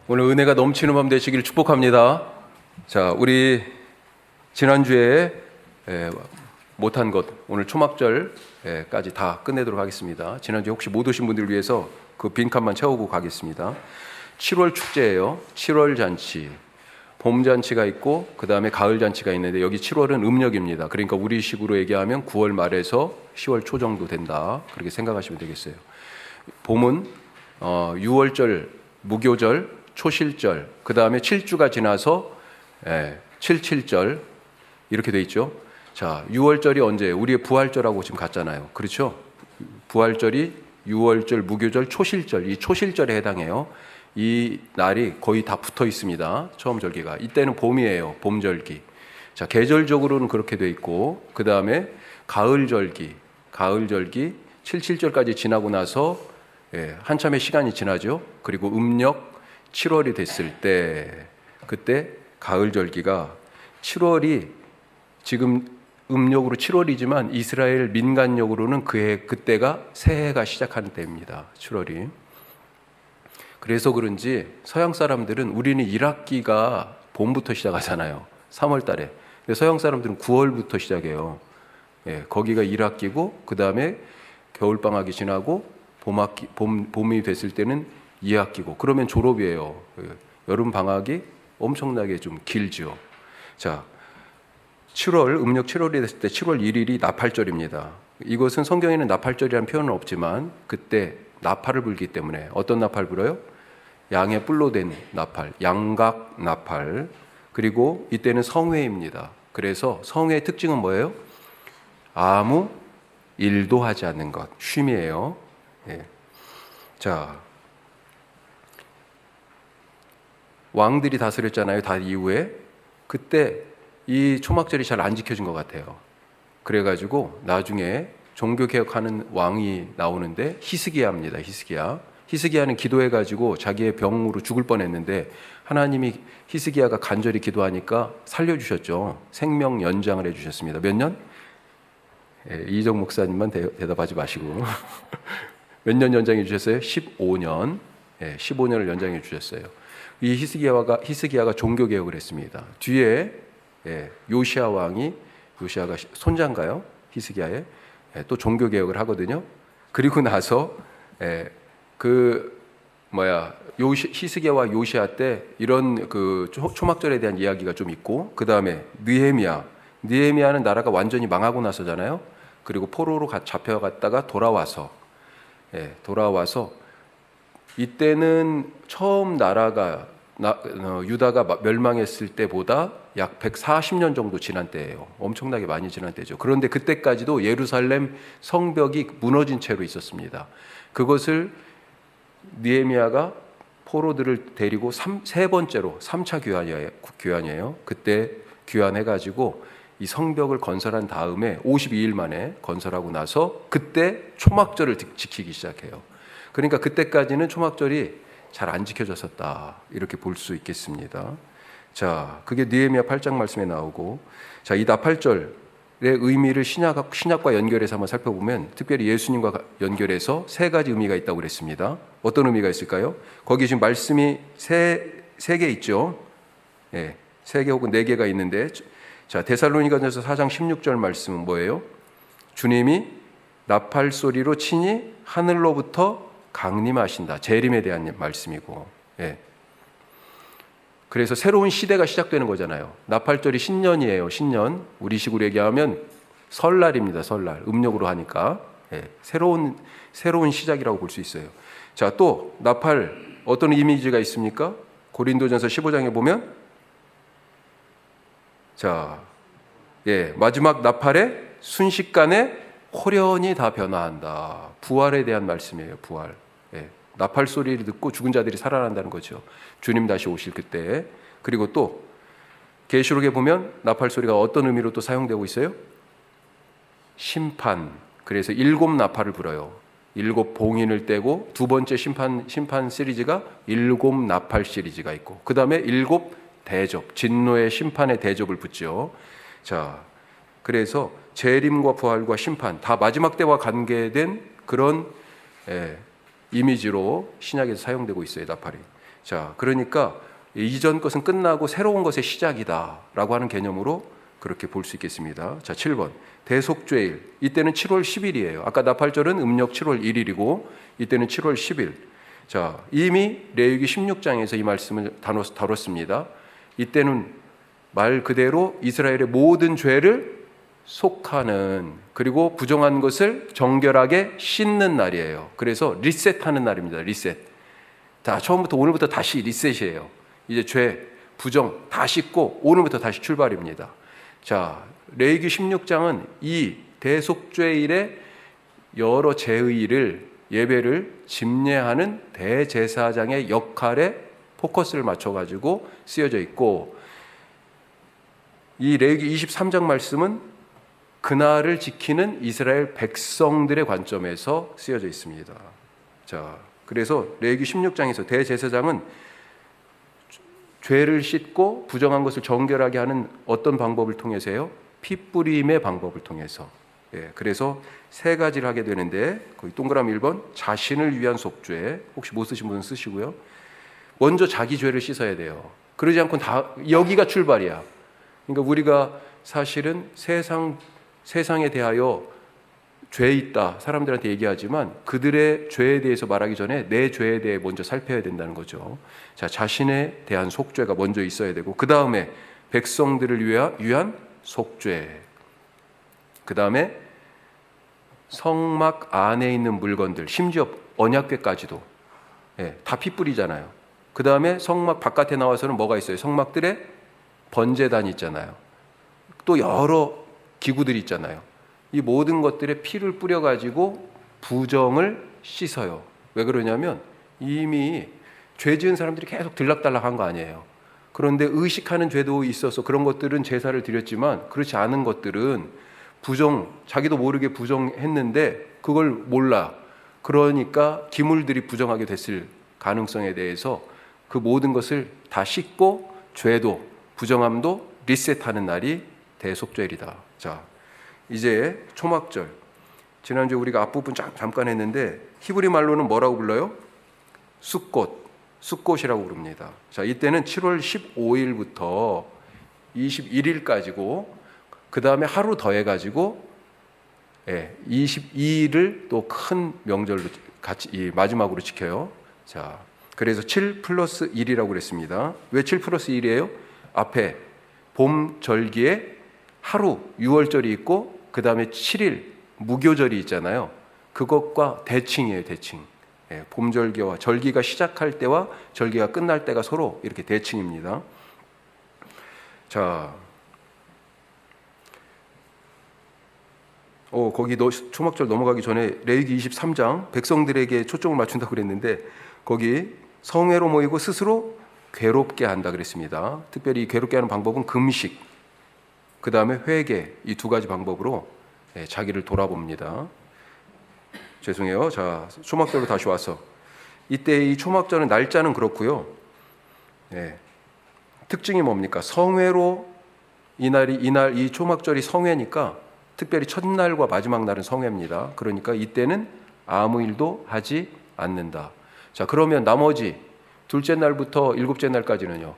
오늘 은혜가 넘치는 밤 되시길 축복합니다. 자, 우리 지난주에 못한 것 오늘 초막절까지 다 끝내도록 하겠습니다. 지난주에 혹시 못 오신 분들을 위해서 그 빈칸만 채우고 가겠습니다. 7월 축제예요. 7월 잔치, 봄 잔치가 있고 그 다음에 가을 잔치가 있는데 여기 7월은 음력입니다. 그러니까 우리식으로 얘기하면 9월 말에서 10월 초 정도 된다, 그렇게 생각하시면 되겠어요. 봄은 6월절, 무교절, 초실절, 그 다음에 7주가 지나서 7.7절 이렇게 돼 있죠. 자, 6월절이 언제예요? 우리의 부활절하고 지금 같잖아요. 그렇죠? 부활절이 6월절, 무교절, 초실절, 이 초실절에 해당해요. 이 날이 거의 다 붙어 있습니다. 처음 절기가. 이때는 봄이에요. 봄절기. 자, 계절적으로는 그렇게 돼 있고, 그 다음에 가을절기 7.7절까지 지나고 나서 한참의 시간이 지나죠. 그리고 음력 7월이 됐을 때, 그때 가을절기가 7월이 지금 음력으로 7월이지만 이스라엘 민간력으로는 그때가 새해가 시작하는 때입니다. 7월이. 그래서 그런지 서양 사람들은, 우리는 1학기가 봄부터 시작하잖아요. 3월 달에. 근데 서양 사람들은 9월부터 시작해요. 거기가 1학기고 그 다음에 겨울방학이 지나고 봄이 됐을 때는 2학기고, 그러면 졸업이에요. 여름 방학이 엄청나게 좀 길죠. 자, 7월, 음력 7월이 됐을 때 7월 1일이 나팔절입니다. 이것은 성경에는 나팔절이라는 표현은 없지만 그때 나팔을 불기 때문에, 어떤 나팔 불어요? 양의 뿔로 된 나팔, 양각 나팔. 그리고 이때는 성회입니다. 그래서 성회의 특징은 뭐예요? 아무 일도 하지 않는 것, 쉼이에요. 자, 왕들이 다스렸잖아요. 다 이후에. 그때 이 초막절이 잘 안 지켜진 것 같아요. 그래가지고 나중에 종교개혁하는 왕이 나오는데 히스기야입니다. 히스기야는 기도해가지고 자기의 병으로 죽을 뻔했는데 하나님이 히스기야가 간절히 기도하니까 살려주셨죠. 생명 연장을 해주셨습니다. 몇 년? 이정 목사님만 대답하지 마시고 몇 년 연장해 주셨어요? 15년. 15년을 연장해 주셨어요. 이 히스기야가 종교개혁을 했습니다. 뒤에 요시야 왕이, 요시야가 손자인가요? 히스기야의. 또 종교개혁을 하거든요. 그리고 나서 히스기야와 요시야 때 이런 그 초막절에 대한 이야기가 좀 있고, 그 다음에 느헤미야는 나라가 완전히 망하고 나서잖아요. 그리고 포로로 잡혀갔다가 돌아와서 이때는 처음 유다가 멸망했을 때보다 약 140년 정도 지난 때예요. 엄청나게 많이 지난 때죠. 그런데 그때까지도 예루살렘 성벽이 무너진 채로 있었습니다. 그것을 느헤미야가 포로들을 데리고 세 번째로 3차 귀환이에요. 그때 귀환해가지고 이 성벽을 건설한 다음에 52일 만에 건설하고 나서 그때 초막절을 지키기 시작해요. 그러니까 그때까지는 초막절이 잘 안 지켜졌었다, 이렇게 볼 수 있겠습니다. 자, 그게 느헤미야 8장 말씀에 나오고, 자, 이 나팔절의 의미를 신약과 연결해서 한번 살펴보면, 특별히 예수님과 연결해서 세 가지 의미가 있다고 그랬습니다. 어떤 의미가 있을까요? 거기 지금 말씀이 세 개 있죠. 세 개 혹은 네 개가 있는데, 자, 데살로니가전서 4장 16절 말씀은 뭐예요? 주님이 나팔 소리로 친히 하늘로부터 강림하신다. 재림에 대한 말씀이고, 그래서 새로운 시대가 시작되는 거잖아요. 나팔절이 신년이에요. 신년. 우리식으로 얘기하면 설날입니다. 설날. 음력으로 하니까 새로운 시작이라고 볼 수 있어요. 자, 또 나팔 어떤 이미지가 있습니까? 고린도전서 15장에 보면, 자, 마지막 나팔에 순식간에 호련히 다 변화한다. 부활에 대한 말씀이에요. 부활. 나팔 소리를 듣고 죽은 자들이 살아난다는 거죠. 주님 다시 오실 그때. 그리고 또 계시록에 보면 나팔 소리가 어떤 의미로 또 사용되고 있어요? 심판. 그래서 7 나팔을 불어요. 7 봉인을 떼고, 두 번째 심판 시리즈가 7 나팔 시리즈가 있고, 그 다음에 7 대접, 진노의 심판의 대접을 붙죠. 자, 그래서 재림과 부활과 심판 다 마지막 때와 관계된 그런 이미지로 신약에서 사용되고 있어요, 나팔이. 자, 그러니까 이전 것은 끝나고 새로운 것의 시작이다라고 하는 개념으로 그렇게 볼 수 있겠습니다. 자, 7번. 대속죄일. 이때는 7월 10일이에요. 아까 나팔절은 음력 7월 1일이고 이때는 7월 10일. 자, 이미 레위기 16장에서 이 말씀을 다뤘습니다. 이때는 말 그대로 이스라엘의 모든 죄를 속하는, 그리고 부정한 것을 정결하게 씻는 날이에요. 그래서 리셋하는 날입니다. 리셋. 자, 처음부터 오늘부터 다시 리셋이에요. 이제 죄, 부정 다 씻고 오늘부터 다시 출발입니다. 자, 레위기 16장은 이 대속죄일의 여러 제의를, 예배를 집례하는 대제사장의 역할에 포커스를 맞춰가지고 쓰여져 있고, 이 레위기 23장 말씀은 그날을 지키는 이스라엘 백성들의 관점에서 쓰여져 있습니다. 자, 그래서 레위기 16장에서 대제사장은 죄를 씻고 부정한 것을 정결하게 하는 어떤 방법을 통해서요? 피 뿌림의 방법을 통해서. 예, 그래서 세 가지를 하게 되는데, 거기 동그라미 1번, 자신을 위한 속죄. 혹시 못 쓰신 분은 쓰시고요. 먼저 자기 죄를 씻어야 돼요. 그러지 않고는 다 여기가 출발이야. 그러니까 우리가 사실은 세상에 대하여 죄 있다 사람들한테 얘기하지만 그들의 죄에 대해서 말하기 전에 내 죄에 대해 먼저 살펴야 된다는 거죠. 자, 자신에 대한 속죄가 먼저 있어야 되고, 그 다음에 백성들을 위한 속죄, 그 다음에 성막 안에 있는 물건들, 심지어 언약궤까지도, 예, 다 피 뿌리잖아요. 그 다음에 성막 바깥에 나와서는 뭐가 있어요? 성막들에 번제단이 있잖아요. 또 여러 기구들이 있잖아요. 이 모든 것들에 피를 뿌려가지고 부정을 씻어요. 왜 그러냐면 이미 죄 지은 사람들이 계속 들락달락한 거 아니에요. 그런데 의식하는 죄도 있어서 그런 것들은 제사를 드렸지만, 그렇지 않은 것들은 자기도 모르게 부정했는데 그걸 몰라. 그러니까 기물들이 부정하게 됐을 가능성에 대해서 그 모든 것을 다 씻고 죄도 부정함도 리셋하는 날이 대속죄일이다. 자, 이제 초막절. 지난주에 우리가 앞부분 잠깐 했는데 히브리 말로는 뭐라고 불러요? 숫꽃이라고 부릅니다. 자, 이때는 7월 15일부터 21일까지고, 그 다음에 하루 더 해가지고 22일을 또 큰 명절로 같이 마지막으로 지켜요. 자, 그래서 7 플러스 1이라고 그랬습니다. 왜 7 플러스 1이에요? 앞에 봄 절기에 하루 6월절이 있고 그 다음에 7일 무교절이 있잖아요. 그것과 대칭이에요. 대칭. 봄절기와 절기가 시작할 때와 절기가 끝날 때가 서로 이렇게 대칭입니다. 자, 거기 초막절 넘어가기 전에 레위기 23장 백성들에게 초점을 맞춘다고 그랬는데, 거기 성회로 모이고 스스로 괴롭게 한다 그랬습니다. 특별히 괴롭게 하는 방법은 금식, 그 다음에 회개, 이 두 가지 방법으로 자기를 돌아봅니다. 죄송해요. 자, 초막절로 다시 와서, 이때 이 초막절은 날짜는 그렇고요. 특징이 뭡니까? 성회로 이 초막절이 성회니까 특별히 첫날과 마지막 날은 성회입니다. 그러니까 이때는 아무 일도 하지 않는다. 자, 그러면 나머지 둘째 날부터 일곱째 날까지는요,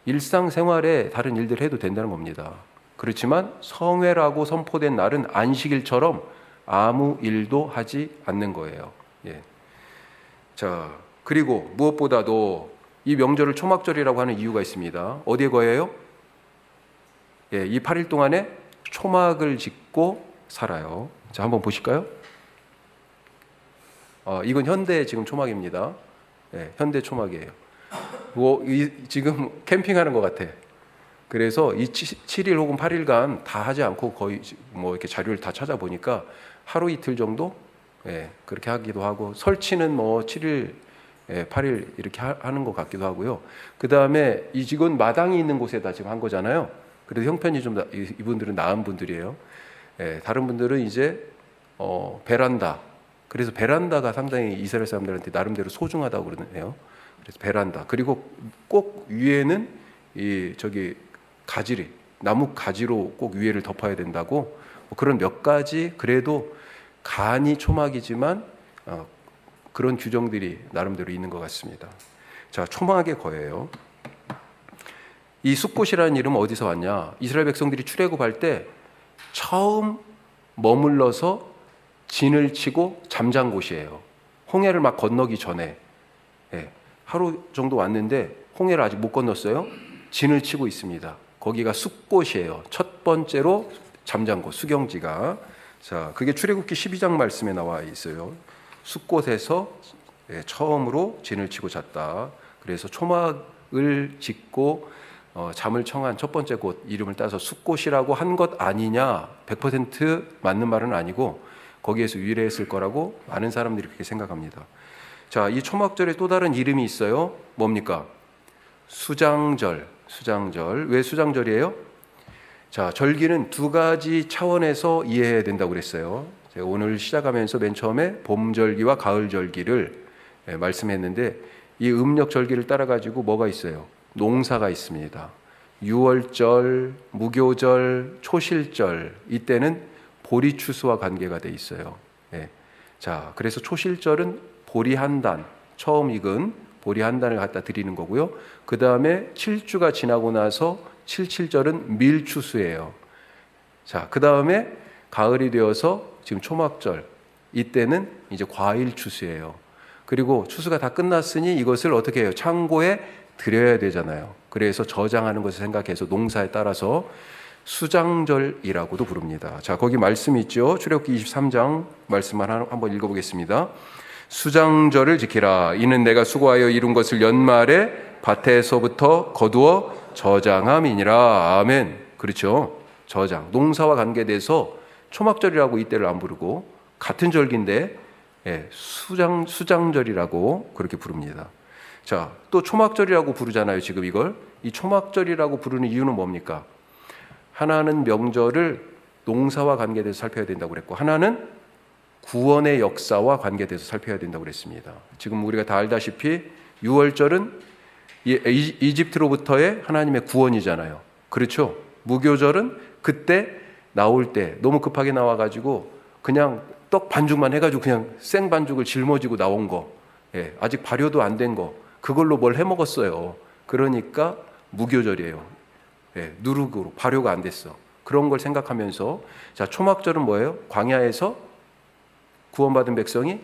일상생활에 다른 일들 해도 된다는 겁니다. 그렇지만 성회라고 선포된 날은 안식일처럼 아무 일도 하지 않는 거예요. 예. 자, 그리고 무엇보다도 이 명절을 초막절이라고 하는 이유가 있습니다. 어디에 거예요? 이 8일 동안에 초막을 짓고 살아요. 자, 한번 보실까요? 이건 현대 지금 초막입니다. 현대 초막이에요. 지금 캠핑하는 것 같아. 그래서 이 7일 혹은 8일간 다 하지 않고 거의 이렇게 자료를 다 찾아보니까 하루 이틀 정도 그렇게 하기도 하고, 설치는 7일, 8일 이렇게 하는 것 같기도 하고요. 그 다음에 이건 마당이 있는 곳에다 지금 한 거잖아요. 그래도 형편이 좀 이분들은 나은 분들이에요. 다른 분들은 이제 베란다. 그래서 베란다가 상당히 이스라엘 사람들한테 나름대로 소중하다고 그러네요. 그래서 베란다. 그리고 꼭 위에는 가지리, 나무 가지로 꼭 위에를 덮어야 된다고, 그런 몇 가지, 그래도 간이 초막이지만 그런 규정들이 나름대로 있는 것 같습니다. 자, 초막의 거예요. 이 숫꽃이라는 이름은 어디서 왔냐? 이스라엘 백성들이 출애굽할 때 처음 머물러서 진을 치고 잠잔 곳이에요. 홍해를 막 건너기 전에. 하루 정도 왔는데 홍해를 아직 못 건넜어요. 진을 치고 있습니다. 거기가 숫꽃이에요. 첫 번째로 잠잔 곳, 수경지가. 자, 그게 출애굽기 12장 말씀에 나와 있어요. 숫꽃에서 처음으로 진을 치고 잤다. 그래서 초막을 짓고 잠을 청한 첫 번째 곳 이름을 따서 숫꽃이라고 한 것 아니냐? 100% 맞는 말은 아니고 거기에서 유래했을 거라고 많은 사람들이 그렇게 생각합니다. 자, 이 초막절에 또 다른 이름이 있어요. 뭡니까? 수장절. 수장절. 왜 수장절이에요? 자, 절기는 두 가지 차원에서 이해해야 된다고 그랬어요. 제가 오늘 시작하면서 맨 처음에 봄절기와 가을절기를 말씀했는데 이 음력절기를 따라가지고 뭐가 있어요? 농사가 있습니다. 유월절, 무교절, 초실절, 이때는 보리추수와 관계가 돼 있어요. 자, 그래서 초실절은 보리 한 단, 처음 익은 보리 한 단을 갖다 드리는 거고요. 그 다음에 7주가 지나고 나서 77절은 밀추수예요. 자, 그 다음에 가을이 되어서 지금 초막절, 이때는 이제 과일 추수예요. 그리고 추수가 다 끝났으니 이것을 어떻게 해요? 창고에 드려야 되잖아요. 그래서 저장하는 것을 생각해서 농사에 따라서 수장절이라고도 부릅니다. 자, 거기 말씀이 있죠. 출애굽기 23장 말씀만 한번 읽어보겠습니다. 수장절을 지키라. 이는 내가 수고하여 이룬 것을 연말에 밭에서부터 거두어 저장함이니라. 아멘. 그렇죠. 저장. 농사와 관계돼서 초막절이라고 이때를 안 부르고 같은 절기인데 수장절이라고 그렇게 부릅니다. 자, 또 초막절이라고 부르잖아요. 지금 이걸. 이 초막절이라고 부르는 이유는 뭡니까? 하나는 명절을 농사와 관계돼서 살펴야 된다고 그랬고, 하나는 구원의 역사와 관계돼서 살펴야 된다고 그랬습니다. 지금 우리가 다 알다시피 유월절은 이집트로부터의 하나님의 구원이잖아요. 그렇죠? 무교절은 그때 나올 때 너무 급하게 나와가지고 그냥 떡 반죽만 해가지고 그냥 생 반죽을 짊어지고 나온 거, 아직 발효도 안 된 거, 그걸로 뭘 해먹었어요. 그러니까 무교절이에요. 누룩으로 발효가 안 됐어. 그런 걸 생각하면서, 자, 초막절은 뭐예요? 광야에서 구원받은 백성이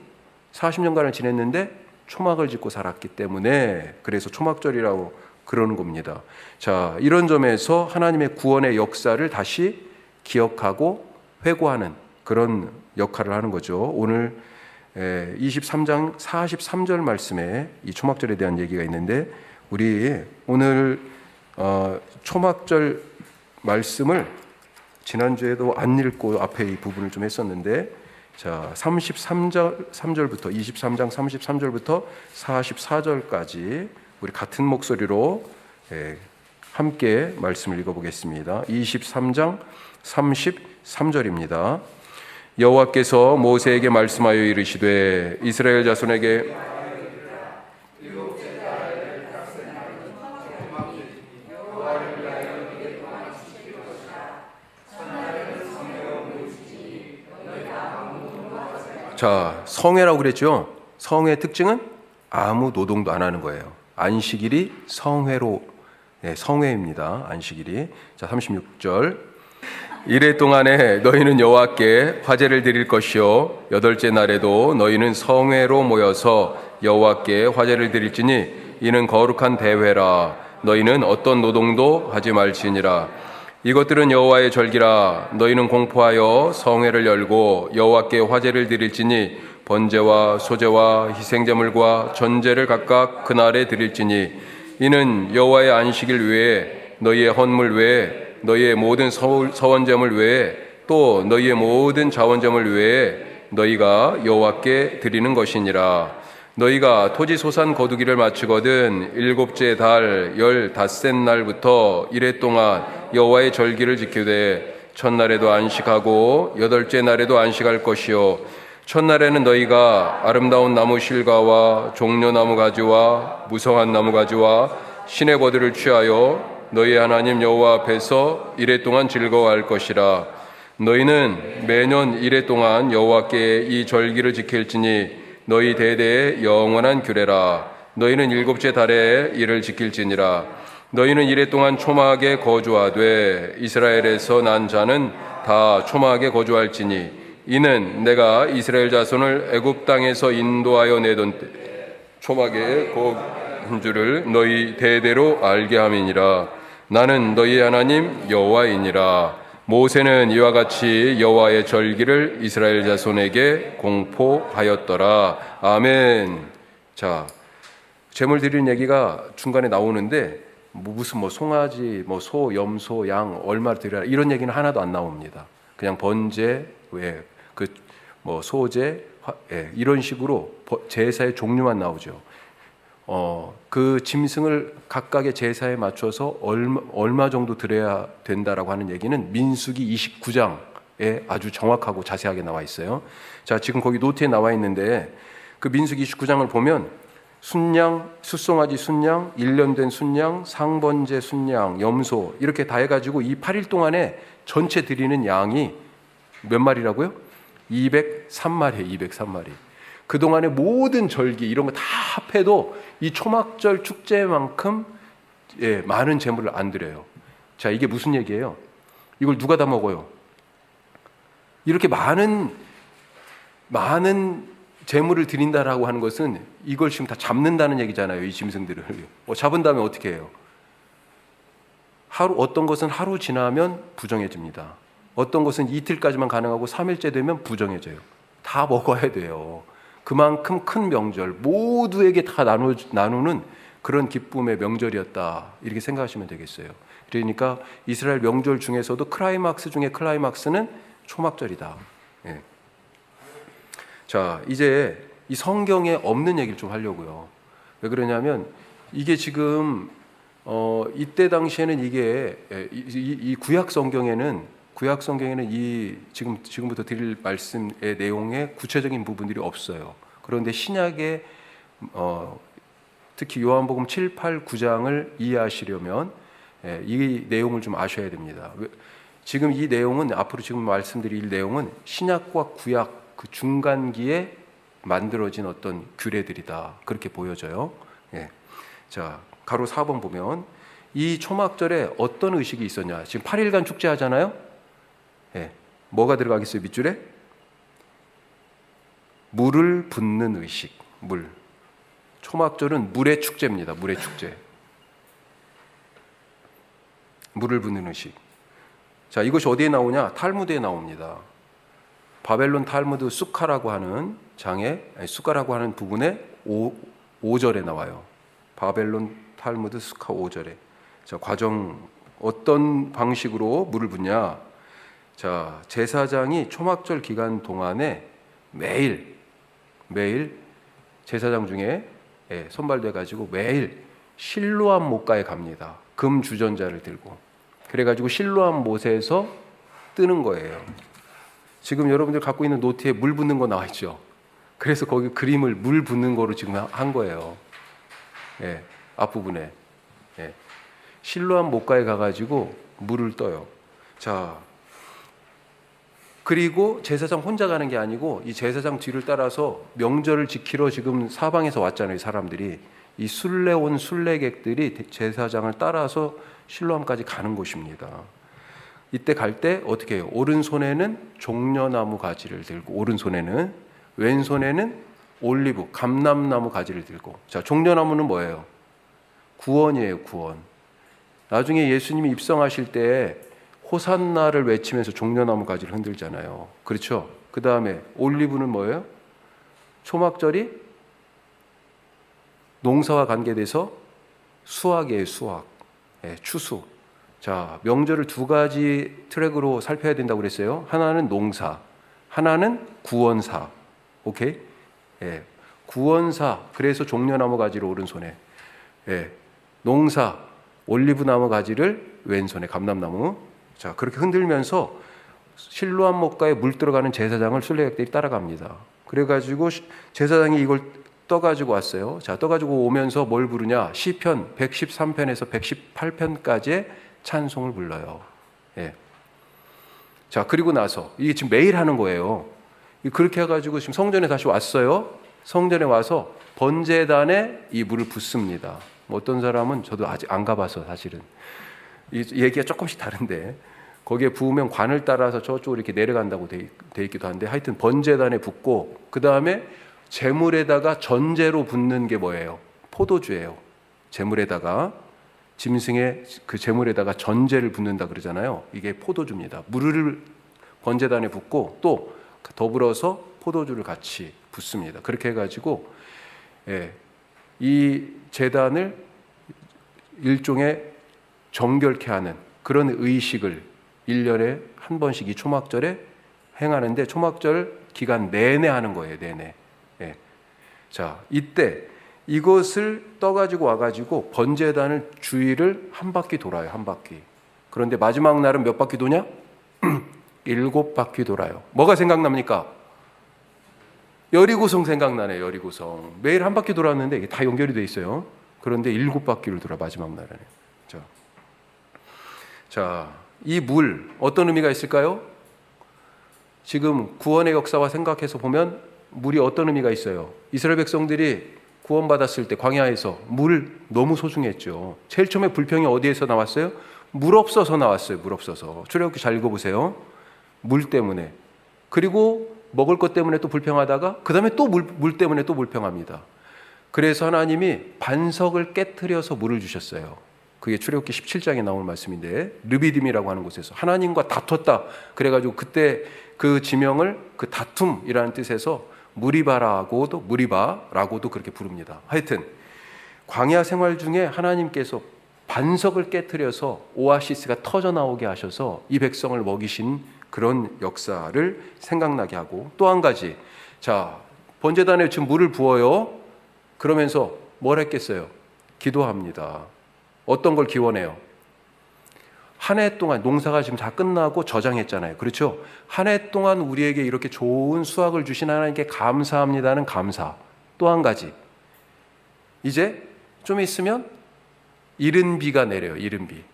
40년간을 지냈는데 초막을 짓고 살았기 때문에 그래서 초막절이라고 그러는 겁니다. 자, 이런 점에서 하나님의 구원의 역사를 다시 기억하고 회고하는 그런 역할을 하는 거죠. 오늘 23장 43절 말씀에 이 초막절에 대한 얘기가 있는데, 우리 오늘 초막절 말씀을 지난주에도 안 읽고 앞에 이 부분을 좀 했었는데, 자, 33절부터 23장 33절부터 44절까지 우리 같은 목소리로 함께 말씀을 읽어보겠습니다. 23장 33절입니다. 여호와께서 모세에게 말씀하여 이르시되 이스라엘 자손에게 자, 성회라고 그랬죠. 성회의 특징은 아무 노동도 안 하는 거예요. 안식일이 성회로, 성회입니다. 안식일이. 자, 36절. 이래 동안에 너희는 여호와께 화제를 드릴 것이요 여덟째 날에도 너희는 성회로 모여서 여호와께 화제를 드릴지니 이는 거룩한 대회라. 너희는 어떤 노동도 하지 말지니라. 이것들은 여호와의 절기라. 너희는 공포하여 성회를 열고 여호와께 화제를 드릴지니 번제와 소제와 희생제물과 전제를 각각 그날에 드릴지니 이는 여호와의 안식일 외에 너희의 헌물 외에 너희의 모든 서원제물 외에 또 너희의 모든 자원제물 외에 너희가 여호와께 드리는 것이니라. 너희가 토지 소산 거두기를 마치거든 일곱째 달 15날부터 이래 동안 여호와의 절기를 지키되 첫날에도 안식하고 여덟째 날에도 안식할 것이요 첫날에는 너희가 아름다운 나무 실과와 종려나무 가지와 무성한 나무 가지와 신의 버들을 취하여 너희 하나님 여호와 앞에서 이래 동안 즐거워할 것이라. 너희는 매년 이래 동안 여호와께 이 절기를 지킬지니 너희 대대의 영원한 규례라. 너희는 일곱째 달에 이를 지킬지니라. 너희는 이래 동안 초막에 거주하되 이스라엘에서 난 자는 다 초막에 거주할지니 이는 내가 이스라엘 자손을 애굽 땅에서 인도하여 내던 때 초막에 거한 줄을 너희 대대로 알게 함이니라. 나는 너희 하나님 여호와이니라. 모세는 이와 같이 여호와의 절기를 이스라엘 자손에게 공포하였더라. 아멘. 자, 제물 드리는 얘기가 중간에 나오는데 무슨 송아지, 소, 염소, 양 얼마 드려라 이런 얘기는 하나도 안 나옵니다. 그냥 번제, 소제, 이런 식으로 제사의 종류만 나오죠. 그 짐승을 각각의 제사에 맞춰서 얼마 정도 드려야 된다라고 하는 얘기는 민수기 29장에 아주 정확하고 자세하게 나와 있어요. 자, 지금 거기 노트에 나와 있는데 그 민수기 29장을 보면 순양, 숫송아지 순양, 1년 된 순양, 상번제 순양, 염소 이렇게 다 해가지고 이 8일 동안에 전체 드리는 양이 몇 마리라고요? 203마리, 203마리. 그동안의 모든 절기 이런 거 다 합해도 이 초막절 축제만큼 많은 제물을 안 드려요. 자, 이게 무슨 얘기예요? 이걸 누가 다 먹어요? 이렇게 많은 제물을 드린다라고 하는 것은 이걸 지금 다 잡는다는 얘기잖아요. 이 짐승들을. 잡은 다음에 어떻게 해요? 어떤 것은 하루 지나면 부정해집니다. 어떤 것은 이틀까지만 가능하고 3일째 되면 부정해져요. 다 먹어야 돼요. 그만큼 큰 명절, 모두에게 다 나누는 그런 기쁨의 명절이었다. 이렇게 생각하시면 되겠어요. 그러니까 이스라엘 명절 중에서도 클라이막스 중에 클라이막스는 초막절이다. 예. 자, 이제 이 성경에 없는 얘기를 좀 하려고요. 왜 그러냐면 이게 지금 이때 당시에는 이게 이 구약 성경에는 이 지금부터 드릴 말씀의 내용에 구체적인 부분들이 없어요. 그런데 신약에 특히 요한복음 7, 8, 9장을 이해하시려면 이 내용을 좀 아셔야 됩니다. 지금 이 내용은 앞으로 지금 말씀드릴 내용은 신약과 구약 그 중간기에 만들어진 어떤 규례들이다. 그렇게 보여져요. 예. 자, 가로 4번 보면 이 초막절에 어떤 의식이 있었냐. 지금 8일간 축제하잖아요. 예. 뭐가 들어가겠어요? 밑줄에? 물을 붓는 의식. 물. 초막절은 물의 축제입니다. 물의 축제. 물을 붓는 의식. 자, 이것이 어디에 나오냐? 탈무드에 나옵니다. 바벨론 탈무드 수카라고 하는 수카라고 하는 부분에 5절에 나와요. 바벨론 탈무드 수카 5절에. 자, 과정 어떤 방식으로 물을 붓냐? 자, 제사장이 초막절 기간 동안에 매일 제사장 중에 선발돼 가지고 매일 실로암 못가에 갑니다. 금 주전자를 들고. 그래 가지고 실로암 못에서 뜨는 거예요. 지금 여러분들 갖고 있는 노트에 물 붓는 거 나와 있죠. 그래서 거기 그림을 물 붓는 거로 지금 한 거예요. 예, 앞부분에. 예. 실로암 못가에 가가지고 물을 떠요. 자, 그리고 제사장 혼자 가는 게 아니고 이 제사장 뒤를 따라서 명절을 지키러 지금 사방에서 왔잖아요. 사람들이. 이 순례 순례객들이 제사장을 따라서 실로암까지 가는 곳입니다. 이때 갈 때 어떻게 해요? 오른손에는 종려나무 가지를 들고, 오른손에는, 왼손에는 올리브, 감람나무 가지를 들고. 자, 종려나무는 뭐예요? 구원이에요, 구원. 나중에 예수님이 입성하실 때 호산나를 외치면서 종려나무 가지를 흔들잖아요. 그렇죠? 그 다음에 올리브는 뭐예요? 초막절이 농사와 관계돼서 수확이에요, 수확. 예, 추수. 자, 명절을 두 가지 트랙으로 살펴야 된다고 그랬어요. 하나는 농사, 하나는 구원사. 오케이? 예, 구원사. 그래서 종려나무 가지를 오른손에. 예, 농사, 올리브나무 가지를 왼손에, 감람나무. 자, 그렇게 흔들면서 실로암 목가에 물 들어가는 제사장을 순례객들이 따라갑니다. 그래가지고 제사장이 이걸 떠가지고 왔어요. 자, 떠가지고 오면서 뭘 부르냐? 시편 113편에서 118편까지의 찬송을 불러요. 예. 자, 그리고 나서 이게 지금 매일 하는 거예요. 그렇게 해가지고 지금 성전에 다시 왔어요. 성전에 와서 번제단에 이 물을 붓습니다. 뭐 어떤 사람은 저도 아직 안 가봐서 사실은 이 얘기가 조금씩 다른데 거기에 부으면 관을 따라서 저쪽으로 이렇게 내려간다고 돼 있기도 한데 하여튼 번제단에 붓고 그 다음에 제물에다가 전제로 붓는 게 뭐예요? 포도주예요. 제물에다가 짐승의 그 제물에다가 전제를 붓는다 그러잖아요. 이게 포도주입니다. 물을 번제단에 붓고 또 더불어서 포도주를 같이 붓습니다. 그렇게 해가지고 이 제단을 일종의 정결케 하는 그런 의식을 1년에 한 번씩 이 초막절에 행하는데 초막절 기간 내내 하는 거예요. 내내. 자, 이때 이것을 떠가지고 와가지고 번제단을 주위를 한 바퀴 돌아요. 한 바퀴. 그런데 마지막 날은 몇 바퀴 도냐? 7바퀴 돌아요. 뭐가 생각납니까? 여리고성 생각나네요. 여리고성. 매일 한 바퀴 돌았는데 이게 다 연결이 돼 있어요. 그런데 7바퀴를 돌아 마지막 날에는. 자, 이 물 어떤 의미가 있을까요? 지금 구원의 역사와 생각해서 보면 물이 어떤 의미가 있어요? 이스라엘 백성들이 구원받았을 때 광야에서 물 너무 소중했죠. 제일 처음에 불평이 어디에서 나왔어요? 물 없어서 나왔어요. 물 없어서. 출애굽기 잘 읽어보세요. 물 때문에. 그리고 먹을 것 때문에 또 불평하다가 그 다음에 또 물 때문에 또 불평합니다. 그래서 하나님이 반석을 깨트려서 물을 주셨어요. 그게 출애굽기 17장에 나오는 말씀인데 르비딤이라고 하는 곳에서 하나님과 다퉜다. 그래가지고 그때 그 지명을 그 다툼이라는 뜻에서 무리바라고도 그렇게 부릅니다. 하여튼 광야 생활 중에 하나님께서 반석을 깨트려서 오아시스가 터져 나오게 하셔서 이 백성을 먹이신 그런 역사를 생각나게 하고 또 한 가지, 자, 번제단에 지금 물을 부어요. 그러면서 뭘 했겠어요? 기도합니다. 어떤 걸 기원해요? 한 해 동안 농사가 지금 다 끝나고 저장했잖아요. 그렇죠? 한 해 동안 우리에게 이렇게 좋은 수확을 주신 하나님께 감사합니다는 감사. 또 한 가지, 이제 좀 있으면 이른 비가 내려요. 이른 비.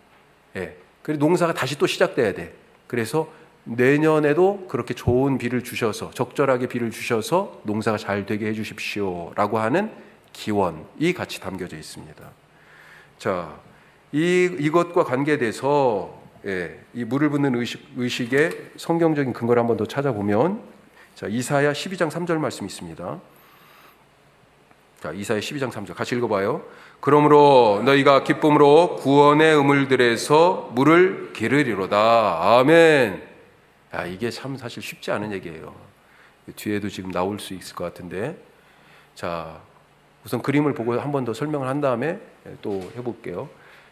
그리고 농사가 다시 또 시작돼야 돼. 그래서 내년에도 그렇게 좋은 비를 주셔서 적절하게 비를 주셔서 농사가 잘 되게 해주십시오라고 하는 기원이 같이 담겨져 있습니다. 자, 이것과 관계돼서 이 물을 붓는 의식의 성경적인 근거를 한번 더 찾아보면, 자, 이사야 12장 3절 말씀이 있습니다. 자, 이사야 12장 3절 같이 읽어봐요. 그러므로 너희가 기쁨으로 구원의 우물들에서 물을 기르리로다. 아멘. 야, 이게 참 사실 쉽지 않은 얘기예요. 뒤에도 지금 나올 수 있을 것 같은데, 자, 우선 그림을 보고 한 번 더 설명을 한 다음에 또 해볼게요.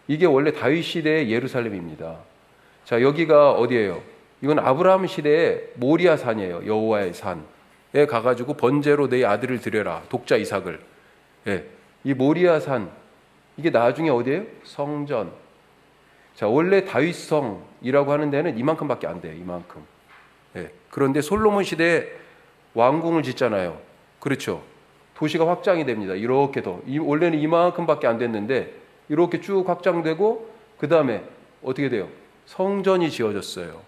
이게 원래 다윗 시대의 예루살렘입니다. 자, 여기가 어디예요? 이건 아브라함 시대의 모리아 산이에요. 여호와의 산에 가가지고 번제로 내 아들을 드려라. 독자 이삭을. 이 모리아 산, 이게 나중에 어디예요? 성전. 자, 원래 다윗성이라고 하는 데는 이만큼밖에 안 돼요. 이만큼. 그런데 솔로몬 시대에 왕궁을 짓잖아요. 그렇죠? 도시가 확장이 됩니다. 이렇게 더. 원래는 이만큼밖에 안 됐는데 이렇게 쭉 확장되고 그 다음에 어떻게 돼요? 성전이 지어졌어요.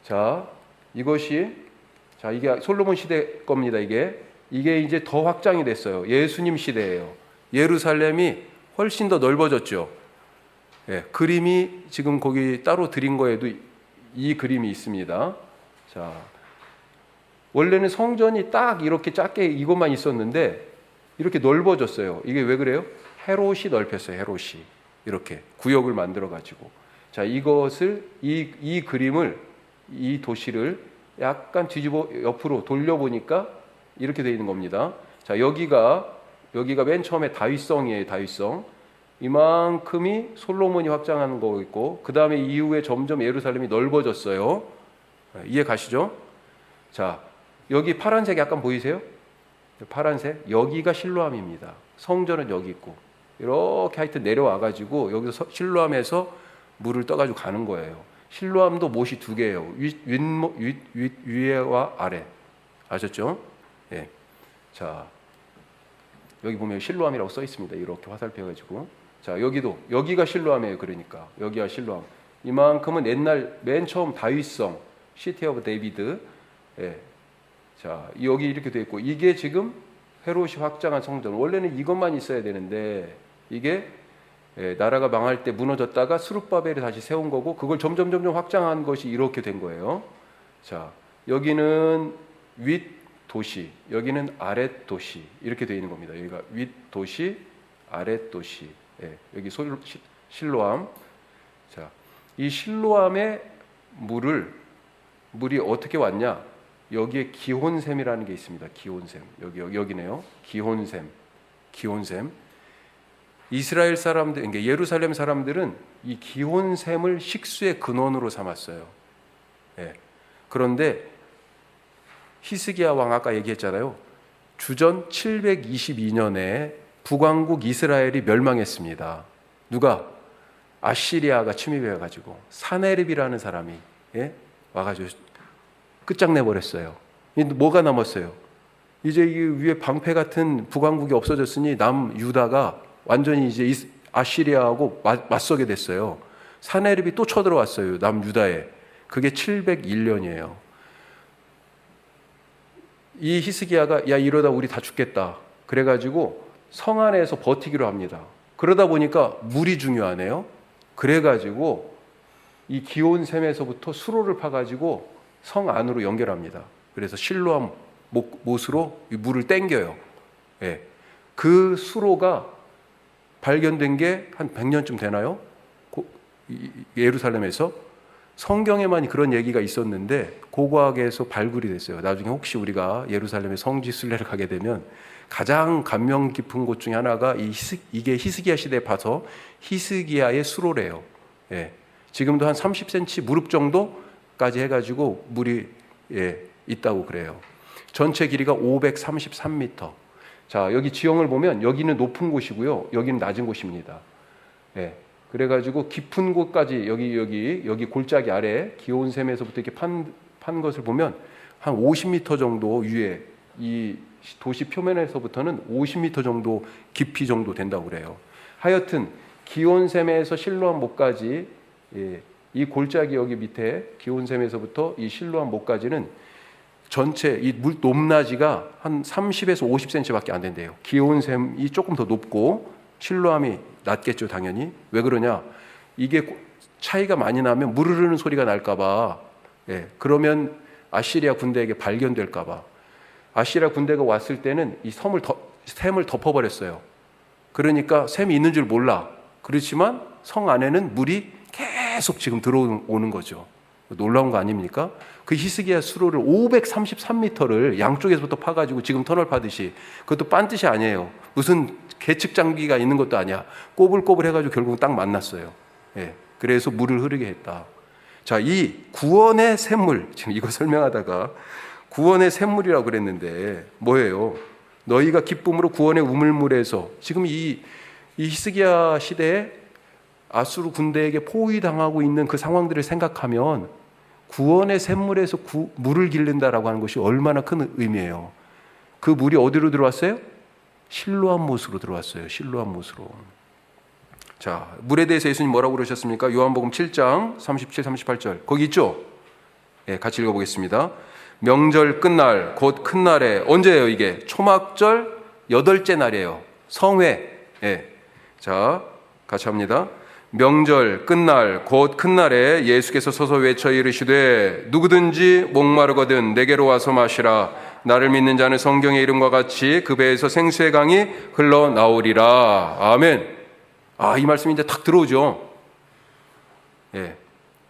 자, 이것이, 자, 이게 솔로몬 시대 겁니다. 이게 이제 더 확장이 됐어요. 예수님 시대예요. 예루살렘이 훨씬 더 넓어졌죠. 그림이 지금 거기 따로 드린 거에도 이 그림이 있습니다. 자, 원래는 성전이 딱 이렇게 작게 이것만 있었는데 이렇게 넓어졌어요. 이게 왜 그래요? 헤롯이 넓혔어요. 헤롯이 이렇게 구역을 만들어 가지고, 자, 이것을 이 그림을, 이 도시를 약간 뒤집어 옆으로 돌려보니까 이렇게 되어 있는 겁니다. 자, 여기가 맨 처음에 다윗성이에요. 다윗성. 이만큼이 솔로몬이 확장한 거 있고, 그 다음에 이후에 점점 예루살렘이 넓어졌어요. 이해 가시죠? 자, 여기 파란색 약간 보이세요? 파란색, 여기가 실로암입니다. 성전은 여기 있고, 이렇게 하여튼 내려와가지고 여기서 실로암에서 물을 떠가지고 가는 거예요. 실로암도 못이 두 개예요. 위에와 아래. 아셨죠? 자, 여기 보면 실로암이라고 써 있습니다. 이렇게 화살표가지고. 자, 여기가 실로암이에요. 그러니까 여기가 실로암. 이만큼은 옛날 맨 처음 다윗성, 시티 오브 데이비드. 자, 여기 이렇게 돼 있고, 이게 지금 헤롯이 확장한 성전. 원래는 이것만 있어야 되는데 이게 나라가 망할 때 무너졌다가 스룹바벨이 다시 세운 거고, 그걸 점점 확장한 것이 이렇게 된 거예요. 자, 여기는 윗 도시, 여기는 아랫 도시, 이렇게 되어 있는 겁니다. 여기가 윗 도시, 아랫 도시. 여기 실로암. 자, 이 실로암의 물이 어떻게 왔냐? 여기에 기혼샘이라는 게 있습니다. 기혼샘. 여기네요. 기혼샘. 이스라엘 사람들, 그러니까 예루살렘 사람들은 이 기혼샘을 식수의 근원으로 삼았어요. 그런데 히스기야 왕 아까 얘기했잖아요. 주전 722년에 북왕국 이스라엘이 멸망했습니다. 누가? 아시리아가 침입해가지고 사네립이라는 사람이 와가지고 끝장내버렸어요. 뭐가 남았어요? 이제 이 위에 방패 같은 북왕국이 없어졌으니 남유다가 완전히 이제 아시리아하고 맞서게 됐어요. 사네립이 또 쳐들어왔어요. 남유다에. 그게 701년이에요. 이 히스기야가 야 이러다 우리 다 죽겠다. 그래가지고 성 안에서 버티기로 합니다. 그러다 보니까 물이 중요하네요. 그래가지고 이 기온샘에서부터 수로를 파가지고 성 안으로 연결합니다. 그래서 실로암 못으로 물을 땡겨요. 그 수로가 발견된 게 한 100년쯤 되나요? 예루살렘에서. 성경에만 그런 얘기가 있었는데 고고학에서 발굴이 됐어요. 나중에 혹시 우리가 예루살렘의 성지 순례를 가게 되면 가장 감명 깊은 곳 중에 하나가 이게 히스기야 시대에 봐서 히스기야의 수로래요. 지금도 한 30cm 무릎 정도까지 해가지고 물이 있다고 그래요. 전체 길이가 533m. 자, 여기 지형을 보면 여기는 높은 곳이고요, 여기는 낮은 곳입니다. 그래가지고 깊은 곳까지 여기 골짜기 아래 기온샘에서부터 이렇게 판 것을 보면 한 50m 정도 위에 이 도시 표면에서부터는 50m 정도 깊이 정도 된다고 그래요. 하여튼 기온샘에서 실로암 못까지 이 골짜기 여기 밑에 기온샘에서부터 이 실로암 못까지는 전체 이 물 높낮이가 한 30에서 50cm밖에 안 된대요. 기온샘이 조금 더 높고 실로암이 낮겠죠, 당연히. 왜 그러냐? 이게 차이가 많이 나면 물 흐르는 소리가 날까봐. 그러면 아시리아 군대에게 발견될까봐. 아시리아 군대가 왔을 때는 이 샘을 덮어버렸어요. 그러니까 샘이 있는 줄 몰라. 그렇지만 성 안에는 물이 계속 지금 들어오는 거죠. 놀라운 거 아닙니까? 그 히스기야 수로를 533m를 양쪽에서부터 파가지고 지금 터널 파듯이, 그것도 빤듯이 아니에요. 무슨 계측 장비가 있는 것도 아니야. 꼬불꼬불 해가지고 결국 딱 만났어요. 그래서 물을 흐르게 했다. 자, 이 구원의 샘물, 지금 이거 설명하다가 구원의 샘물이라고 그랬는데 뭐예요? 너희가 기쁨으로 구원의 우물물에서, 지금 이 히스기야 시대에 아수르 군대에게 포위당하고 있는 그 상황들을 생각하면 구원의 샘물에서 물을 기른다라고 하는 것이 얼마나 큰 의미예요. 그 물이 어디로 들어왔어요? 실로암 못으로 들어왔어요. 실로암 못으로. 자, 물에 대해서 예수님 뭐라고 그러셨습니까? 요한복음 7장 37, 38절 거기 있죠? 같이 읽어보겠습니다. 명절 끝날 곧 큰 날에, 언제예요 이게? 초막절 8째 날이에요. 성회. 자, 같이 합니다. 명절 끝날 곧 큰 날에 예수께서 서서 외쳐 이르시되 누구든지 목마르거든 내게로 와서 마시라. 나를 믿는 자는 성경의 이름과 같이 그 배에서 생수의 강이 흘러나오리라. 아멘. 이 말씀이 이제 탁 들어오죠.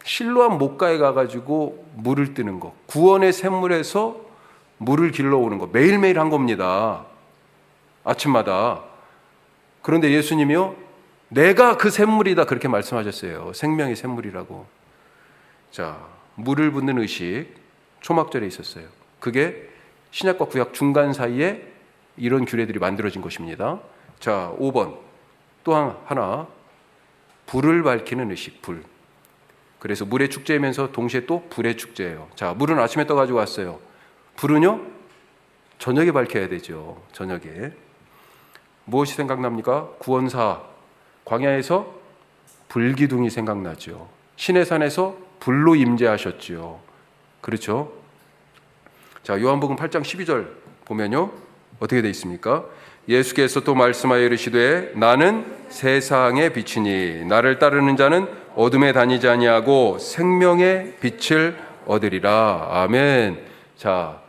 실로암 못가에 가가지고 물을 뜨는 거, 구원의 샘물에서 물을 길러오는 거 매일매일 한 겁니다. 아침마다. 그런데 예수님이요, 내가 그 샘물이다 그렇게 말씀하셨어요. 생명의 샘물이라고. 자, 물을 붓는 의식 초막절에 있었어요. 그게 신약과 구약 중간 사이에 이런 규례들이 만들어진 것입니다. 자, 5번 또 하나, 불을 밝히는 의식. 불. 그래서 물의 축제이면서 동시에 또 불의 축제예요. 자, 물은 아침에 떠가지고 왔어요. 불은요, 저녁에 밝혀야 되죠. 저녁에. 무엇이 생각납니까? 구원사. 광야에서 불기둥이 생각나죠. 시내산에서 불로 임재하셨죠. 그렇죠? 자, 요한복음 8장 12절 보면요, 어떻게 되어 있습니까? 예수께서 또 말씀하여 이르시되 나는 세상의 빛이니 나를 따르는 자는 어둠에 다니지 아니하고 생명의 빛을 얻으리라. 아멘. 자,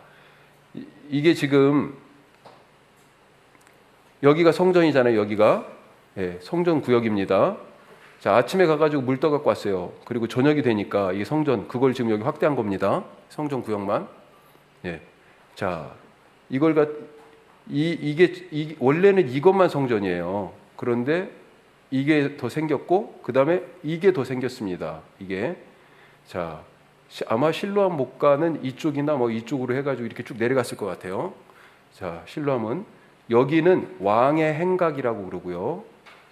이게 지금 여기가 성전이잖아요. 여기가 성전 구역입니다. 자, 아침에 가가지고 물 떠갖고 왔어요. 그리고 저녁이 되니까 이 성전 그걸 지금 여기 확대한 겁니다. 성전 구역만. 자, 이게 원래는 이것만 성전이에요. 그런데 이게 더 생겼고 그 다음에 이게 더 생겼습니다. 이게 자 아마 실로암 목가는 이쪽이나 뭐 이쪽으로 해가지고 이렇게 쭉 내려갔을 것 같아요. 자, 실로암은 여기는 왕의 행각이라고 그러고요.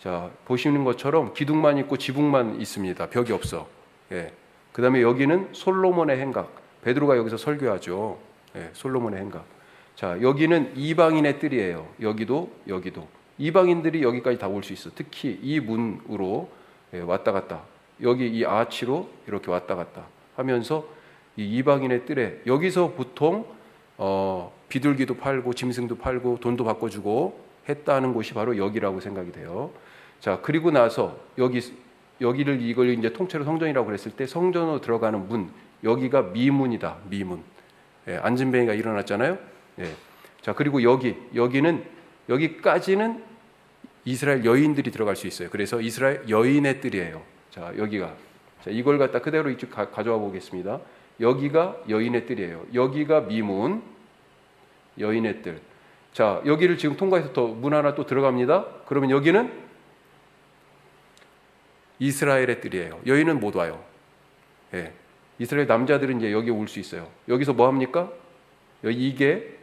자, 보시는 것처럼 기둥만 있고 지붕만 있습니다. 벽이 없어. 그 다음에 여기는 솔로몬의 행각. 베드로가 여기서 설교하죠. 솔로몬의 행각. 자, 여기는 이방인의 뜰이에요. 여기도. 이방인들이 여기까지 다 올 수 있어. 특히 이 문으로 왔다 갔다. 여기 이 아치로 이렇게 왔다 갔다 하면서 이 이방인의 뜰에 여기서 보통 비둘기도 팔고 짐승도 팔고 돈도 바꿔주고 했다는 곳이 바로 여기라고 생각이 돼요. 자, 그리고 나서 여기를 이걸 이제 통째로 성전이라고 그랬을 때 성전으로 들어가는 문, 여기가 미문이다. 미문. 안진뱅이가 일어났잖아요. 자, 그리고 여기까지는 이스라엘 여인들이 들어갈 수 있어요. 그래서 이스라엘 여인의 뜰이에요. 자, 여기가. 자, 이걸 갖다 그대로 이쪽 가져와 보겠습니다. 여기가 여인의 뜰이에요. 여기가 미문, 여인의 뜰. 자, 여기를 지금 통과해서 또 문 하나 또 들어갑니다. 그러면 여기는 이스라엘의 뜰이에요. 여인은 못 와요. 이스라엘 남자들은 이제 여기 올 수 있어요. 여기서 뭐 합니까? 이게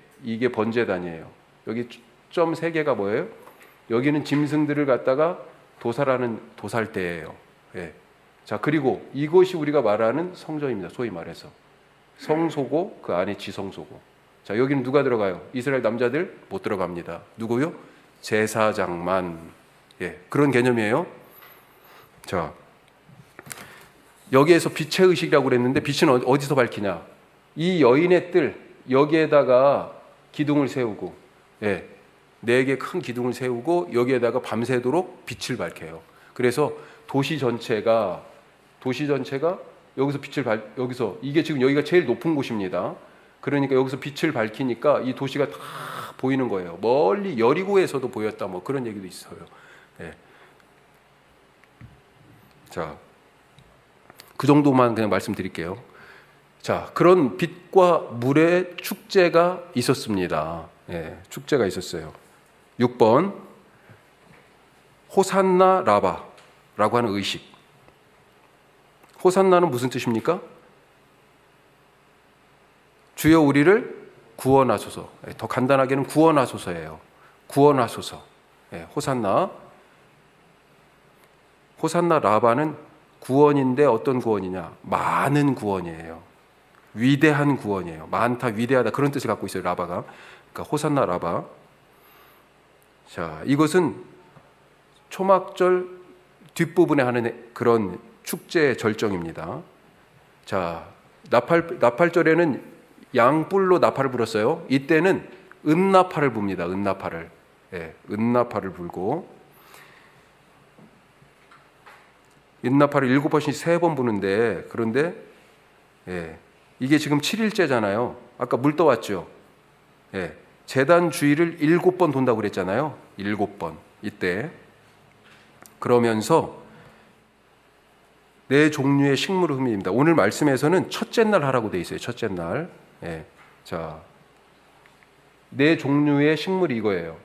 번제단이에요. 여기 점 3개가 뭐예요? 여기는 짐승들을 갖다가 도살하는 도살대예요. 자, 그리고 이것이 우리가 말하는 성전입니다. 소위 말해서 성소고 그 안에 지성소고. 자, 여기는 누가 들어가요? 이스라엘 남자들 못 들어갑니다. 누구요? 제사장만. 그런 개념이에요. 자, 여기에서 빛의 의식이라고 그랬는데 빛은 어디서 밝히냐? 이 여인의 뜰 여기에다가 기둥을 세우고 4개 큰 기둥을 세우고 여기에다가 밤새도록 빛을 밝혀요. 그래서 도시 전체가 여기서 여기서 이게 지금 여기가 제일 높은 곳입니다. 그러니까 여기서 빛을 밝히니까 이 도시가 다 보이는 거예요. 멀리 여리고에서도 보였다. 뭐 그런 얘기도 있어요. 자, 그 정도만 그냥 말씀드릴게요. 자, 그런 빛과 물의 축제가 있었습니다. 축제가 있었어요. 6번 호산나 라바라고 하는 의식. 호산나는 무슨 뜻입니까? 주여 우리를 구원하소서. 더 간단하게는 구원하소서예요. 구원하소서. 호산나 라바는 구원인데 어떤 구원이냐? 많은 구원이에요. 위대한 구원이에요. 많다, 위대하다 그런 뜻을 갖고 있어요. 라바가. 그러니까 호산나 라바. 자, 이것은 초막절 뒷부분에 하는 그런 축제 절정입니다. 자, 나팔절에는 양뿔로 나팔을 불었어요. 이때는 은나팔을 붑니다. 은나팔을. 은나팔을 불고 은나팔을 7번씩 3번 부는데 그런데 이게 지금 7일째잖아요. 아까 물 떠왔죠. 제단 주위를 7번 돈다고 그랬잖아요. 7번 이때. 그러면서 4종류의 식물을 흠입니다. 오늘 말씀에서는 첫째 날 하라고 돼 있어요. 첫째 날. 자, 4종류의 식물이 이거예요.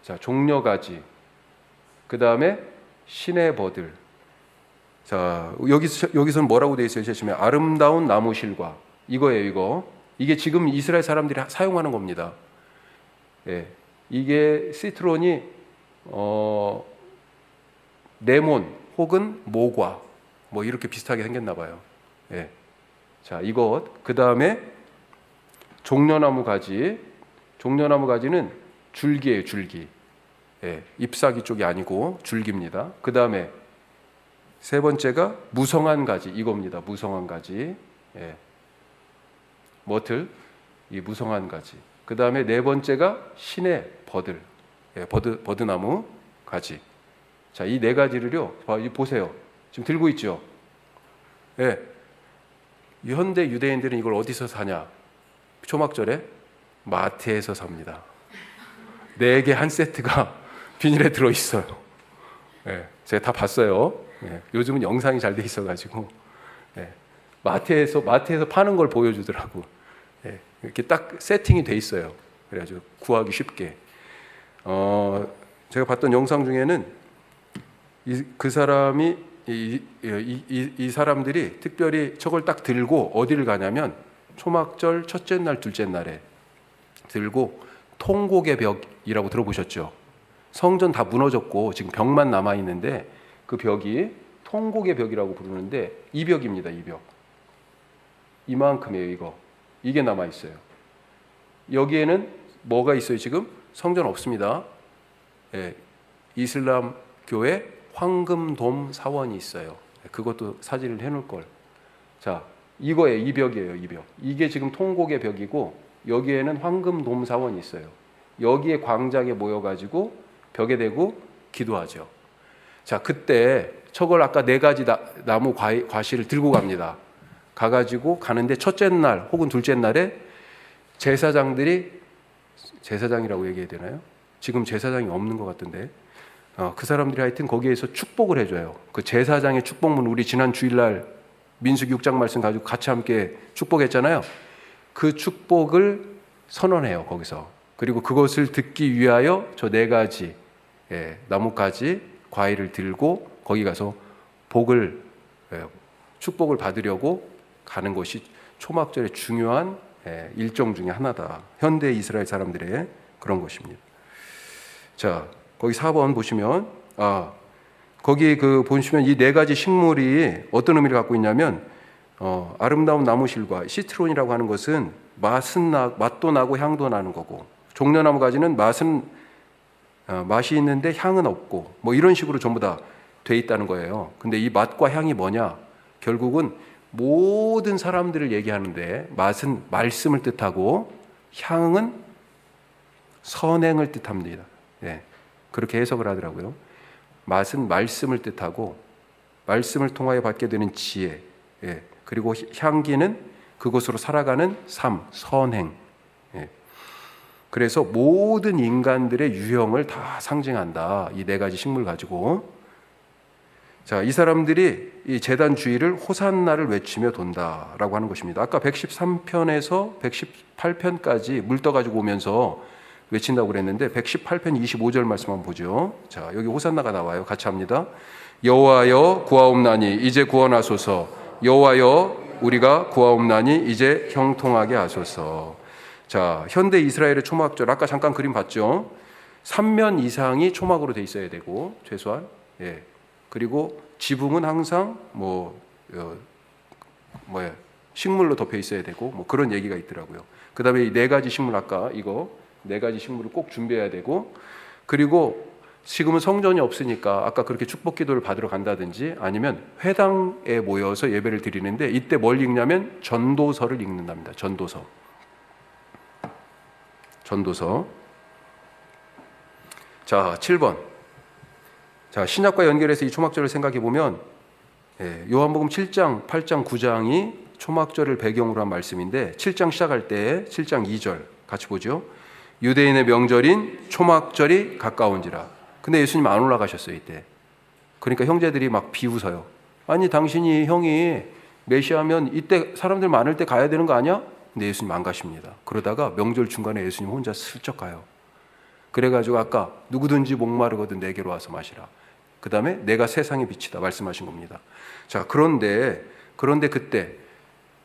자, 종려가지. 그 다음에 신의 버들. 자, 여기서는 뭐라고 돼 있어요? 제시면 아름다운 나무 실과. 이거예요, 이거. 이게 지금 이스라엘 사람들이 사용하는 겁니다. 이게 시트론이 레몬 혹은 모과 뭐 이렇게 비슷하게 생겼나 봐요. 자, 이것. 그 다음에 종려나무 가지. 종려나무 가지는 줄기예요, 줄기. 잎사귀 쪽이 아니고 줄기입니다. 그 다음에 3번째가 무성한 가지. 이겁니다. 무성한 가지. 머틀. 이 무성한 가지. 그 다음에 네 번째가 신의 버들, 버드나무 가지. 자, 이 네 가지를요, 보세요. 지금 들고 있죠? 예. 현대 유대인들은 이걸 어디서 사냐? 초막절에 마트에서 삽니다. 4개 한 세트가 비닐에 들어있어요. 예. 제가 다 봤어요. 예. 요즘은 영상이 잘 돼 있어가지고. 예. 마트에서 파는 걸 보여주더라고. 예. 이렇게 딱 세팅이 돼 있어요. 그래가지고 구하기 쉽게. 제가 봤던 영상 중에는 그 사람이 이 사람들이 특별히 저걸 딱 들고 어디를 가냐면 초막절 첫째 날, 둘째 날에 들고 통곡의 벽이라고 들어보셨죠? 성전 다 무너졌고 지금 벽만 남아 있는데 그 벽이 통곡의 벽이라고 부르는데 이 벽입니다. 이 벽. 이만큼이에요. 이거. 이게 남아 있어요. 여기에는 뭐가 있어요? 지금 성전 없습니다. 예, 이슬람 교회 황금돔 사원이 있어요. 그것도 사진을 해놓을 걸. 자, 이거예요. 이 벽이에요. 이 벽. 이게 지금 통곡의 벽이고 여기에는 황금돔 사원이 있어요. 여기에 광장에 모여가지고 벽에 대고 기도하죠. 자, 그때 저걸 아까 4가지 나무 과실을 들고 갑니다. 가가지고 가는데 첫째 날 혹은 둘째 날에 제사장이라고 얘기해야 되나요? 지금 제사장이 없는 것 같은데 그 사람들이 하여튼 거기에서 축복을 해줘요. 그 제사장의 축복문 우리 지난 주일날 민수기 6장 말씀 가지고 같이 함께 축복했잖아요. 그 축복을 선언해요. 거기서. 그리고 그것을 듣기 위하여 저 4가지 나뭇가지 과일을 들고 거기 가서 축복을 받으려고 가는 것이 초막절의 중요한 일정 중에 하나다. 현대 이스라엘 사람들의 그런 것입니다. 자, 거기 4번 보시면 거기 보시면 이 4가지 식물이 어떤 의미를 갖고 있냐면 아름다운 나무실과 시트론이라고 하는 것은 맛도 나고 향도 나는 거고 종려나무 가지는 맛이 있는데 향은 없고 뭐 이런 식으로 전부 다 돼 있다는 거예요. 근데 이 맛과 향이 뭐냐? 결국은 모든 사람들을 얘기하는데 맛은 말씀을 뜻하고 향은 선행을 뜻합니다. 예, 그렇게 해석을 하더라고요. 맛은 말씀을 뜻하고 말씀을 통하여 받게 되는 지혜, 그리고 향기는 그것으로 살아가는 삶, 선행. 그래서 모든 인간들의 유형을 다 상징한다. 이 4가지 식물 가지고. 자, 이 사람들이 이 제단 주일을 호산나를 외치며 돈다라고 하는 것입니다. 아까 113편에서 118편까지 물 떠가지고 오면서 외친다고 그랬는데 118편 25절 말씀 한번 보죠. 자, 여기 호산나가 나와요. 같이 합니다. 여호와여 구하옵나니 이제 구원하소서. 여호와여 우리가 구하옵나니 이제 형통하게 하소서. 자, 현대 이스라엘의 초막절 아까 잠깐 그림 봤죠. 3면 이상이 초막으로 돼 있어야 되고 최소한. 그리고 지붕은 항상 식물로 덮여 있어야 되고 뭐 그런 얘기가 있더라고요. 그다음에 이 4가지 식물 아까 이거 4가지 식물을 꼭 준비해야 되고 그리고 지금은 성전이 없으니까 아까 그렇게 축복 기도를 받으러 간다든지 아니면 회당에 모여서 예배를 드리는데 이때 뭘 읽냐면 전도서를 읽는답니다. 전도서. 자, 7번. 자, 신약과 연결해서 이 초막절을 생각해 보면 요한복음 7장, 8장, 9장이 초막절을 배경으로 한 말씀인데 7장 시작할 때 7장 2절 같이 보죠. 유대인의 명절인 초막절이 가까운지라. 근데 예수님 안 올라가셨어요 이때. 그러니까 형제들이 막 비웃어요. 아니 당신이 형이 메시아면 이때 사람들 많을 때 가야 되는 거 아니야? 근데 예수님 안 가십니다. 그러다가 명절 중간에 예수님 혼자 슬쩍 가요. 그래가지고 아까 누구든지 목마르거든 내게로 와서 마시라. 그 다음에 내가 세상의 빛이다 말씀하신 겁니다. 자, 그런데 그때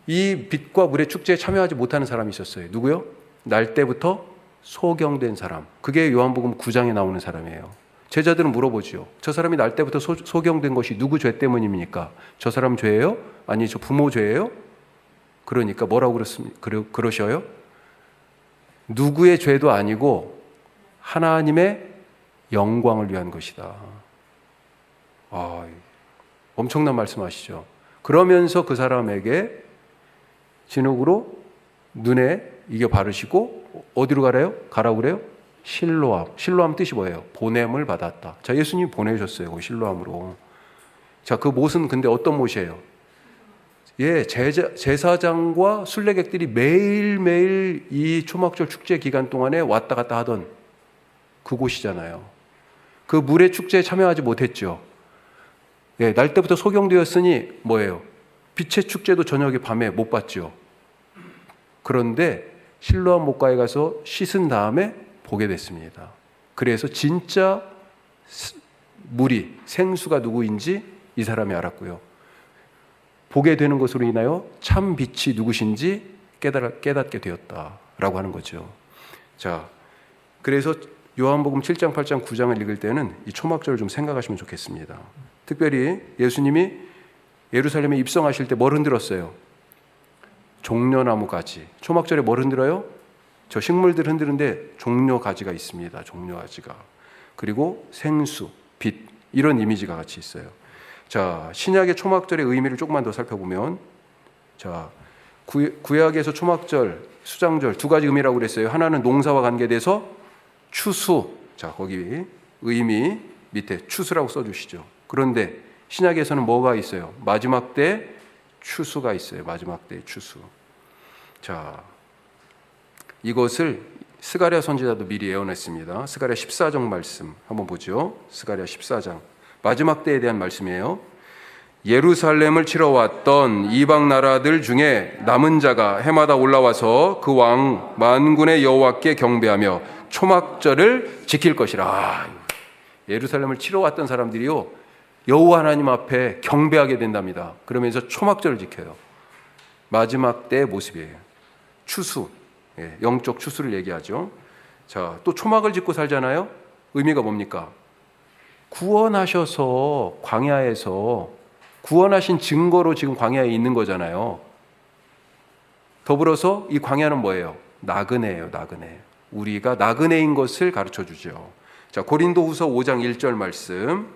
이 빛과 물의 축제에 참여하지 못하는 사람이 있었어요. 누구요? 날 때부터 소경된 사람. 그게 요한복음 9장에 나오는 사람이에요. 제자들은 물어보죠. 저 사람이 날 때부터 소경된 것이 누구 죄 때문입니까? 저 사람 죄예요? 아니 저 부모 죄예요? 그러니까 뭐라고 그러셔요? 누구의 죄도 아니고 하나님의 영광을 위한 것이다. 엄청난 말씀하시죠. 그러면서 그 사람에게 진흙으로 눈에 이게 바르시고 어디로 가라고 그래요? 실로암. 실로암 뜻이 뭐예요? 보냄을 받았다. 자, 예수님이 보내셨어요. 실로암으로. 자, 그 못은 근데 어떤 못이에요? 예, 제사장과 순례객들이 매일매일 이 초막절 축제 기간 동안에 왔다 갔다 하던 그곳이잖아요. 그 물의 축제에 참여하지 못했죠. 예, 날 때부터 소경되었으니 뭐예요? 빛의 축제도 저녁에 밤에 못 봤죠. 그런데 실로암 못가에 가서 씻은 다음에 보게 됐습니다. 그래서 진짜 물이 생수가 누구인지 이 사람이 알았고요. 보게 되는 것으로 인하여 참 빛이 누구신지 깨닫게 되었다라고 하는 거죠. 자, 그래서 요한복음 7장, 8장, 9장을 읽을 때는 이 초막절을 좀 생각하시면 좋겠습니다. 특별히 예수님이 예루살렘에 입성하실 때 뭘 흔들었어요? 종려나무 가지. 초막절에 뭘 흔들어요? 저 식물들 흔드는데 종려가지가 있습니다. 종려가지가. 그리고 생수, 빛, 이런 이미지가 같이 있어요. 자, 신약의 초막절의 의미를 조금만 더 살펴보면, 자, 구약에서 초막절, 수장절 두 가지 의미라고 그랬어요. 하나는 농사와 관계돼서 추수. 자, 거기 의미 밑에 추수라고 써주시죠. 그런데 신약에서는 뭐가 있어요? 마지막 때 추수가 있어요. 마지막 때 추수. 자, 이것을 스가랴 선지자도 미리 예언했습니다. 스가랴 14장 말씀 한번 보죠. 스가랴 14장. 마지막 때에 대한 말씀이에요. 예루살렘을 치러 왔던 이방 나라들 중에 남은 자가 해마다 올라와서 그 왕 만군의 여호와께 경배하며 초막절을 지킬 것이라. 예루살렘을 치러 왔던 사람들이요, 여호와 하나님 앞에 경배하게 된답니다. 그러면서 초막절을 지켜요. 마지막 때의 모습이에요. 추수, 영적 추수를 얘기하죠. 자, 또 초막을 짓고 살잖아요. 의미가 뭡니까? 구원하셔서 광야에서 구원하신 증거로 지금 광야에 있는 거잖아요. 더불어서 이 광야는 뭐예요? 나그네예요. 나그네. 우리가 나그네인 것을 가르쳐 주죠. 자, 고린도후서 5장 1절 말씀.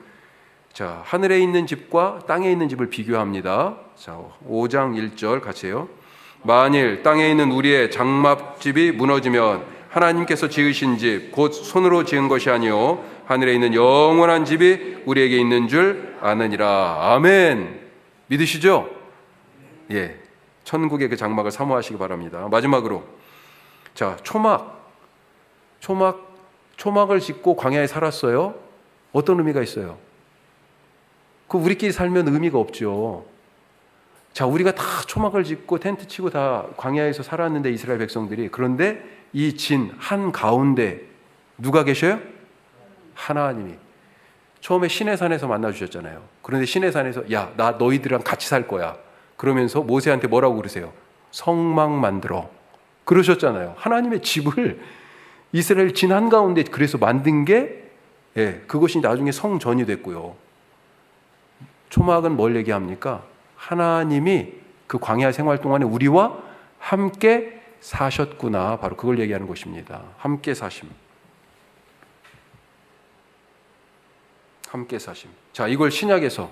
자, 하늘에 있는 집과 땅에 있는 집을 비교합니다. 자, 5장 1절 같이 해요. 만일 땅에 있는 우리의 장막집이 무너지면 하나님께서 지으신 집 곧 손으로 지은 것이 아니요 하늘에 있는 영원한 집이 우리에게 있는 줄 아느니라. 아멘. 믿으시죠? 예, 천국의 그 장막을 사모하시기 바랍니다. 마지막으로, 자, 초막을 짓고 광야에 살았어요. 어떤 의미가 있어요? 그 우리끼리 살면 의미가 없죠. 자, 우리가 다 초막을 짓고 텐트 치고 다 광야에서 살았는데, 이스라엘 백성들이. 그런데 이 진 한가운데 누가 계셔요? 하나님이. 처음에 시내산에서 만나주셨잖아요. 그런데 시내산에서 야, 나 너희들이랑 같이 살 거야. 그러면서 모세한테 뭐라고 그러세요? 성막 만들어. 그러셨잖아요. 하나님의 집을 이스라엘 진 한가운데 그래서 만든 게, 그것이 나중에 성전이 됐고요. 초막은 뭘 얘기합니까? 하나님이 그 광야 생활 동안에 우리와 함께 사셨구나. 바로 그걸 얘기하는 것입니다. 함께 사심. 함께 사심. 자, 이걸 신약에서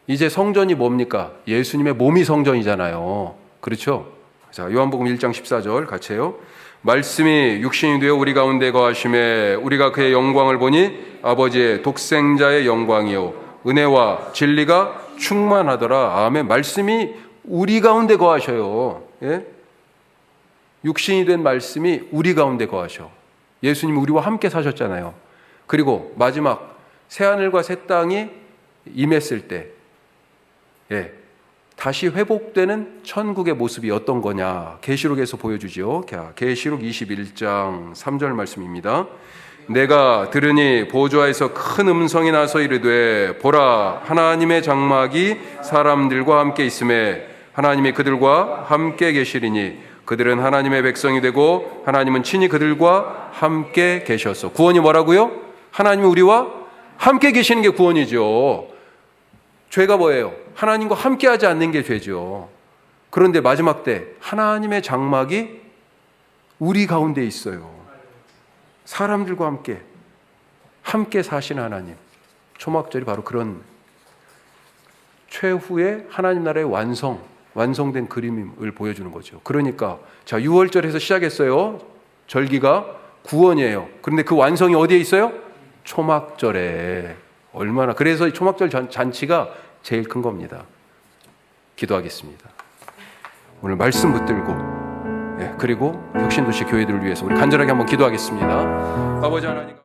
이제 성전이 뭡니까? 예수님의 몸이 성전이잖아요. 그렇죠? 자, 요한복음 1장 14절 같이 해요. 말씀이 육신이 되어 우리 가운데 거하심에 우리가 그의 영광을 보니 아버지의 독생자의 영광이요 은혜와 진리가 충만하더라. 아멘. 말씀이 우리 가운데 거하셔요. 예? 육신이 된 말씀이 우리 가운데 거하셔. 예수님이 우리와 함께 사셨잖아요. 그리고 마지막 새하늘과 새 땅이 임했을 때, 다시 회복되는 천국의 모습이 어떤 거냐? 계시록에서 보여주죠. 계시록 21장 3절 말씀입니다. 내가 들으니 보좌에서 큰 음성이 나서 이르되 보라, 하나님의 장막이 사람들과 함께 있음에 하나님이 그들과 함께 계시리니 그들은 하나님의 백성이 되고 하나님은 친히 그들과 함께 계셔서. 구원이 뭐라고요? 하나님이 우리와 함께 계시는 게 구원이죠. 죄가 뭐예요? 하나님과 함께하지 않는 게 죄죠. 그런데 마지막 때 하나님의 장막이 우리 가운데 있어요. 사람들과 함께 사시는 하나님. 초막절이 바로 그런 최후의 하나님 나라의 완성, 완성된 그림을 보여주는 거죠. 그러니까 자, 6월절에서 시작했어요. 절기가 구원이에요. 그런데 그 완성이 어디에 있어요? 초막절에. 얼마나, 그래서 이 초막절 잔치가 제일 큰 겁니다. 기도하겠습니다. 오늘 말씀 붙들고, 그리고 혁신도시 교회들을 위해서 우리 간절하게 한번 기도하겠습니다. 아버지 하나님.